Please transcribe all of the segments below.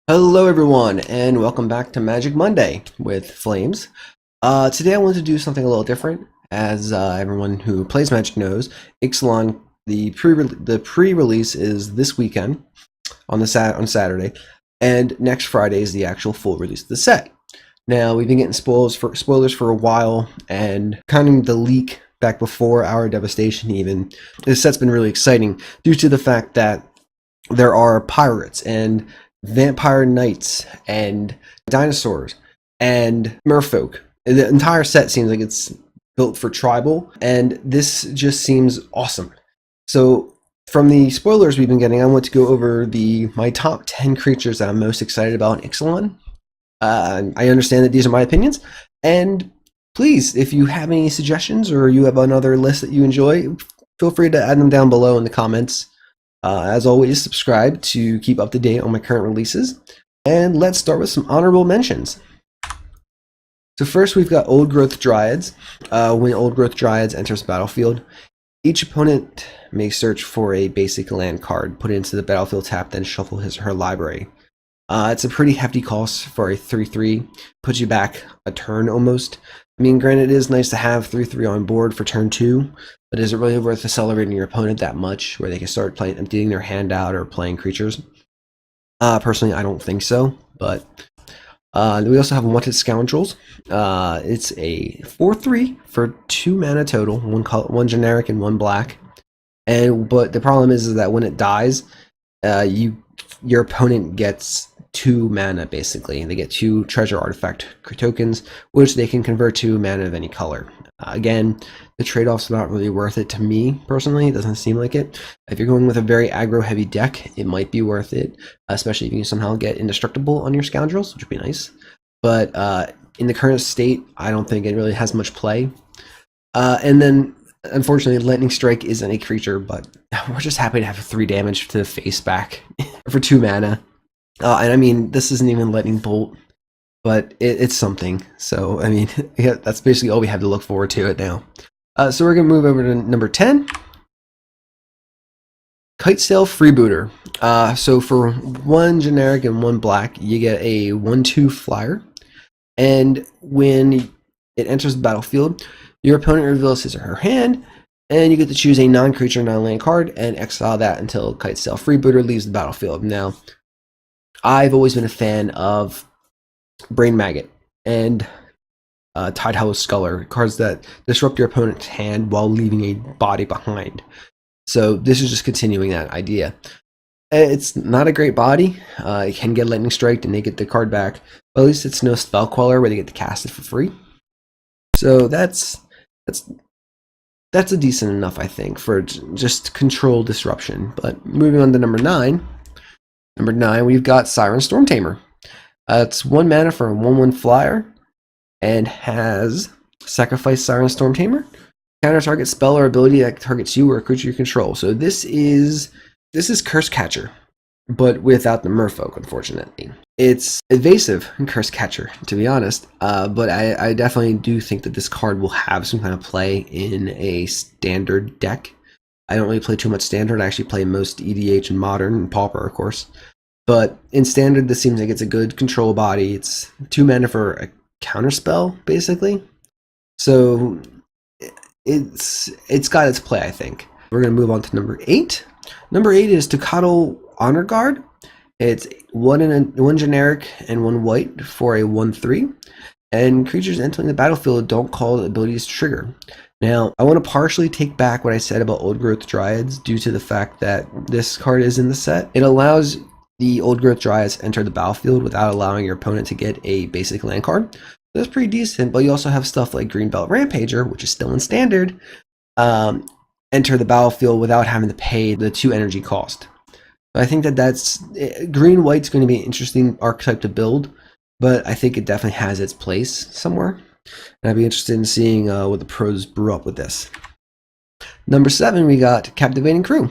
Hello everyone, and welcome back to Magic Monday with Flames. Today I want to do something a little different. As everyone who plays Magic knows, Ixalan, the pre-release is this weekend on Saturday, and next Friday is the actual full release of the set. Now we've been getting spoilers for a while, and counting the leak back before our devastation even, this set's been really exciting due to the fact that there are pirates and vampire knights and dinosaurs and merfolk. The entire set seems like it's built for tribal, and this just seems awesome. So from the spoilers we've been getting, I want to go over my top 10 creatures that I'm most excited about in Ixalan. I understand that these are my opinions, and please, if you have any suggestions or you have another list that you enjoy, feel free to add them down below in the comments. As always, subscribe to keep up to date on my current releases. And let's start with some honorable mentions. So first we've got Old Growth Dryads. When Old Growth Dryads enters the battlefield, each opponent may search for a basic land card, put it into the battlefield tap, then shuffle his or her library. It's a pretty hefty cost for a 3/3, puts you back a turn almost. I mean, granted, it is nice to have 3/3 on board for turn 2, but is it really worth accelerating your opponent that much where they can start emptying their hand out or playing creatures? Personally, I don't think so, but we also have Wanted Scoundrels. It's a 4/3 for 2 mana total, one generic and 1 black. But the problem is that when it dies, your opponent gets 2 mana basically. They get 2 treasure artifact tokens, which they can convert to mana of any color. Again, the trade-off's not really worth it to me personally. It doesn't seem like it. If you're going with a very aggro heavy deck, it might be worth it, especially if you can somehow get indestructible on your scoundrels, which would be nice. But in the current state, I don't think it really has much play. And then unfortunately, Lightning Strike isn't a creature, but we're just happy to have 3 damage to the face back for 2 mana. And I mean, this isn't even Lightning Bolt, but it's something. So, I mean, yeah, that's basically all we have to look forward to it now. So we're going to move over to number 10. Kitesail Freebooter. So for 1 generic and 1 black, you get a 1/2 flyer. And when it enters the battlefield, your opponent reveals his or her hand, and you get to choose a non-creature, non-land card and exile that until Kitesail Freebooter leaves the battlefield. Now, I've always been a fan of Brain Maggot and Tidehollow Sculler, cards that disrupt your opponent's hand while leaving a body behind. So this is just continuing that idea. It's not a great body. It can get Lightning Striked and they get the card back, but at least it's no Spell Queller where they get to cast it for free. So that's a decent enough, I think, for just control disruption. But moving on to number 9. Number 9, we've got Siren Stormtamer. It's 1 mana for a 1/1 flyer and has Sacrifice Siren Stormtamer. Counter target spell or ability that targets you or a creature you control. So this is Curse Catcher, but without the merfolk, unfortunately. It's evasive in Curse Catcher, to be honest, but I definitely do think that this card will have some kind of play in a standard deck. I don't really play too much standard. I actually play most EDH and Modern and Pauper, of course. But in standard, this seems like it's a good control body. It's 2 mana for a counterspell, basically. So it's got its play, I think. We're going to move on to number 8. Number 8 is Tocatl Honor Guard. It's 1 generic and 1 white for a 1/3. And creatures entering the battlefield don't call the abilities trigger. Now, I want to partially take back what I said about Old Growth Dryads due to the fact that this card is in the set. It allows the Old Growth Dryads enter the battlefield without allowing your opponent to get a basic land card. That's pretty decent, but you also have stuff like Greenbelt Rampager, which is still in standard, enter the battlefield without having to pay the 2 energy cost. I think that's green-white's going to be an interesting archetype to build, but I think it definitely has its place somewhere. And I'd be interested in seeing what the pros brew up with this. Number 7, we got Captivating Crew.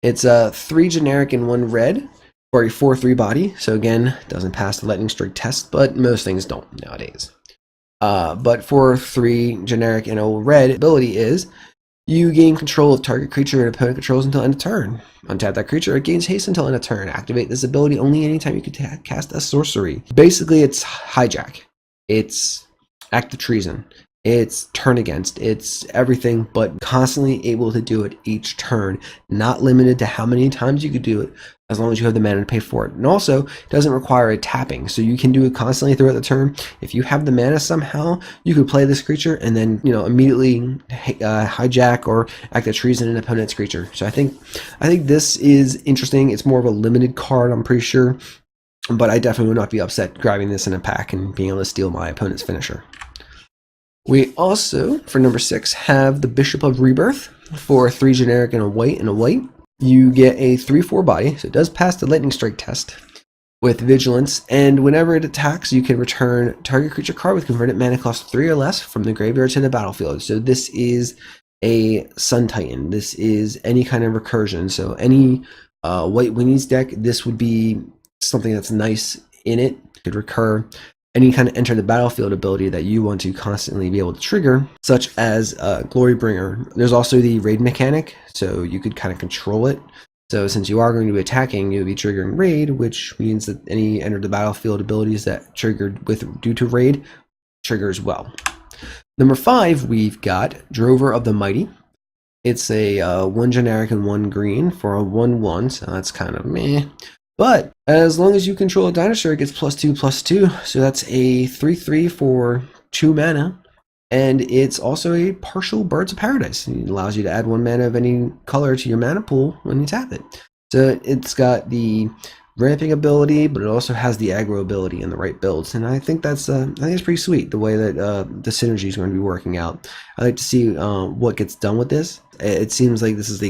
It's a 3 generic and 1 red for a 4/3 body. So again, doesn't pass the Lightning Strike test, but most things don't nowadays. But for 3 generic and a red ability is You gain control of target creature and opponent controls until end of turn. Untap that creature, it gains haste until end of turn. Activate this ability only anytime you can cast a sorcery. Basically, it's hijack. It's act of treason. It's turn against. It's everything, but constantly able to do it each turn. Not limited to how many times you could do it, as long as you have the mana to pay for it. And also, it doesn't require a tapping, so you can do it constantly throughout the turn. If you have the mana somehow, you could play this creature and then immediately hijack or act of treason an opponent's creature. So I think this is interesting. It's more of a limited card, I'm pretty sure, but I definitely would not be upset grabbing this in a pack and being able to steal my opponent's finisher. We also, for number 6, have the Bishop of Rebirth for 3 generic and a white You get a 3/4 body, so it does pass the lightning strike test with vigilance, and whenever it attacks, you can return target creature card with converted mana cost 3 or less from the graveyard to the battlefield. So this is a Sun Titan. This is any kind of recursion. So any White Winnie's deck, this would be something that's nice in it. It could recur any kind of enter the battlefield ability that you want to constantly be able to trigger, such as Glorybringer. There's also the raid mechanic, so you could kind of control it. So since you are going to be attacking, you'll be triggering raid, which means that any enter the battlefield abilities that triggered due to raid trigger as well. Number 5, we've got Drover of the Mighty. It's a 1 generic and 1 green for a 1/1, so that's kind of meh. But as long as you control a dinosaur, it gets +2/+2. So that's a 3/3 for 2 mana. And it's also a partial Birds of Paradise. It allows you to add 1 mana of any color to your mana pool when you tap it. So it's got the ramping ability, but it also has the aggro ability in the right builds. And I think that's pretty sweet, the way that the synergy is going to be working out. I like to see what gets done with this. It seems like this is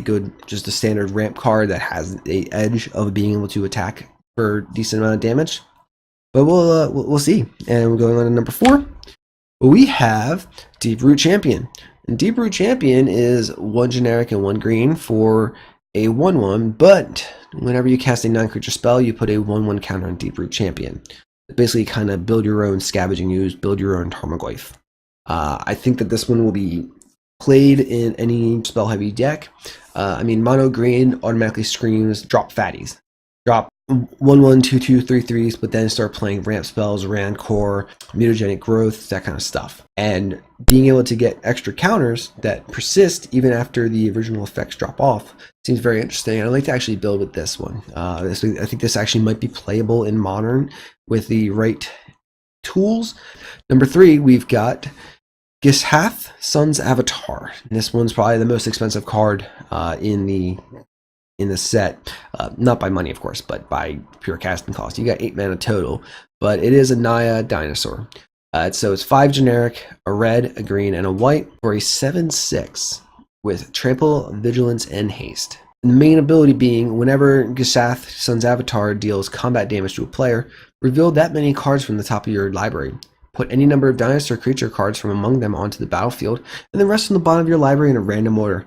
just a standard ramp card that has the edge of being able to attack for a decent amount of damage. But we'll see. And we're going on to number 4. We have Deeproot Champion. And Deeproot Champion is 1 generic and 1 green for a 1/1, but whenever you cast a non-creature spell, you put a 1/1 counter on Deeproot Champion. Basically, kind of build your own Scavenging Ooze, build your own Tarmogoyf. I think that this one will be played in any spell-heavy deck. Mono green automatically screams drop fatties. Drop 1/1, 2/2, 3/3s, but then start playing ramp spells, Rancor, mutagenic growth, that kind of stuff. And being able to get extra counters that persist even after the original effects drop off seems very interesting. I'd like to actually build with this one. I think this actually might be playable in Modern with the right tools. Number 3, we've got Gishath, Sun's Avatar. And this one's probably the most expensive card in the set, not by money of course, but by pure casting cost. You got 8 mana total, but it is a Naya dinosaur. So it's 5 generic, a red, a green, and a white for a 7/6 with trample, vigilance, and haste. And the main ability being, whenever Gishath, Sun's Avatar, deals combat damage to a player, reveal that many cards from the top of your library. Put any number of dinosaur creature cards from among them onto the battlefield, and then rest from the bottom of your library in a random order.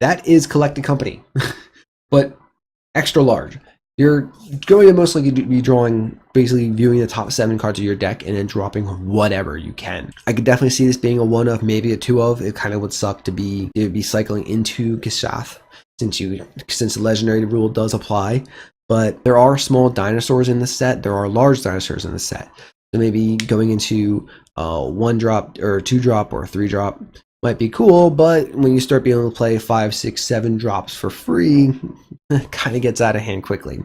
That is Collected Company. But extra large. You're going to most likely be drawing, basically viewing the top 7 cards of your deck and then dropping whatever you can. I could definitely see this being a 1 of, maybe a 2 of. It kind of would suck to be cycling into Gishath since the legendary rule does apply. But there are small dinosaurs in the set. There are large dinosaurs in the set. So maybe going into 1 drop or 2 drop or 3 drop might be cool, but when you start being able to play 5, 6, 7 drops for free, it kind of gets out of hand quickly.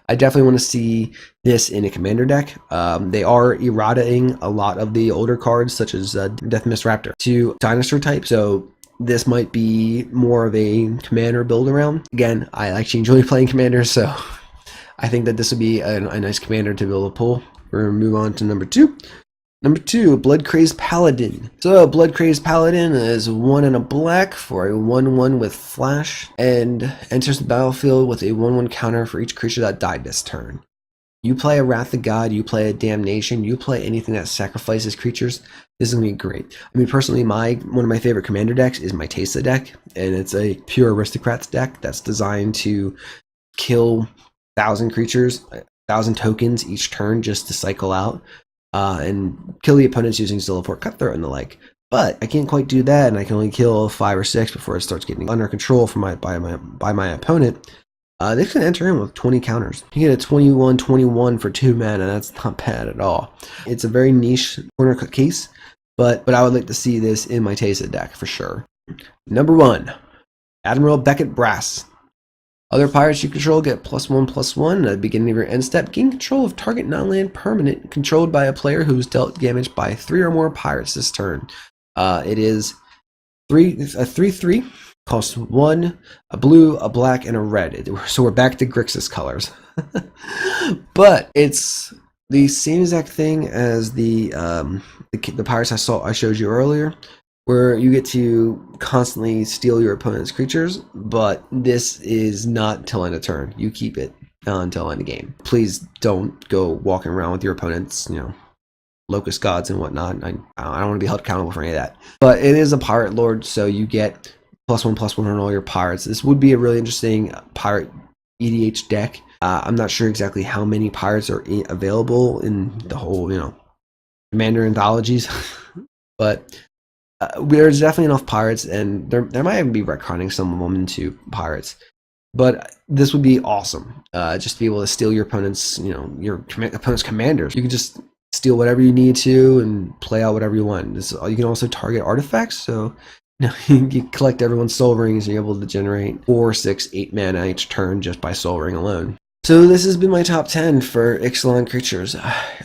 I definitely want to see this in a commander deck. They are errataing a lot of the older cards, such as Death Mist Raptor, to dinosaur type, so this might be more of a commander build around. Again, I actually enjoy playing commander, so I think that this would be a nice commander to be able to pull. We're going to move on to number 2. Number 2, Blood Crazed Paladin. So Blood Crazed Paladin is 1 and a black for a 1/1 with flash, and enters the battlefield with a 1/1 counter for each creature that died this turn. You play a Wrath of God, you play a Damnation, you play anything that sacrifices creatures, this is going to be great. Personally, one of my favorite commander decks is my Tesa deck, and it's a pure Aristocrats deck that's designed to kill 1,000 creatures, 1,000 tokens each turn just to cycle out. And kill the opponents using Zilliport Cutthroat and the like. But I can't quite do that, and I can only kill 5 or 6 before it starts getting under control from by my opponent. They can enter in with 20 counters. You get a 21/21 for 2 mana. That's not bad at all. It's a very niche corner case, but I would like to see this in my Tesa deck for sure. Number 1, Admiral Beckett Brass. Other pirates you control get +1/+1 at the beginning of your end step. Gain control of target non-land permanent controlled by a player who's dealt damage by 3 or more pirates this turn. It is a 3/3, costs 1, a blue, a black, and a red. So we're back to Grixis colors. But it's the same exact thing as the pirates I showed you earlier, where you get to constantly steal your opponent's creatures, but this is not till end of turn. You keep it until end of game. Please don't go walking around with your opponent's, locust gods and whatnot. I don't want to be held accountable for any of that. But it is a pirate lord, so you get +1/+1 on all your pirates. This would be a really interesting pirate EDH deck. I'm not sure exactly how many pirates are available in the whole, Commander anthologies, but there's definitely enough pirates, and there might even be retconning some of them into pirates. But this would be awesome, just to be able to steal your opponent's, your opponent's commanders. You can just steal whatever you need to and play out whatever you want. You can also target artifacts, so you collect everyone's soul rings and you're able to generate 4, 6, 8 mana each turn just by soul ring alone. So this has been my top 10 for Ixalan creatures.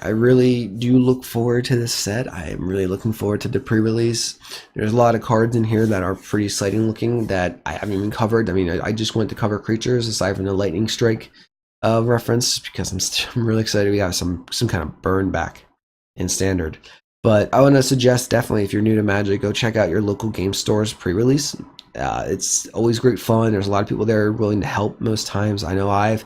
I really do look forward to this set. I am really looking forward to the pre-release. There's a lot of cards in here that are pretty exciting looking that I haven't even covered. I mean, I just went to cover creatures aside from the Lightning Strike reference because I'm really excited we have some kind of burn back in Standard. But I want to suggest definitely if you're new to Magic, go check out your local game store's pre-release. It's always great fun. There's a lot of people there willing to help most times. I know I've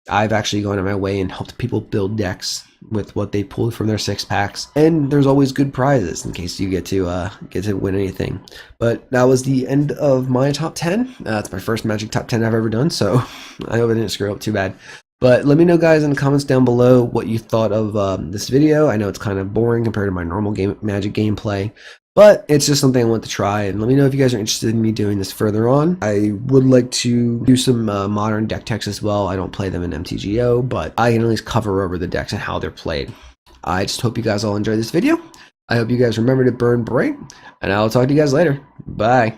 actually gone out of my way and helped people build decks with what they pulled from their 6-packs, and there's always good prizes in case you get to win anything. But that was the end of my top 10. It's my first Magic top 10 I've ever done, so I hope I didn't screw up too bad. But let me know, guys, in the comments down below what you thought of this video. I know it's kind of boring compared to my normal Magic gameplay, but it's just something I want to try, and let me know if you guys are interested in me doing this further on. I would like to do some modern deck techs as well. I don't play them in MTGO, but I can at least cover over the decks and how they're played. I just hope you guys all enjoy this video. I hope you guys remember to burn bright, and I'll talk to you guys later. Bye.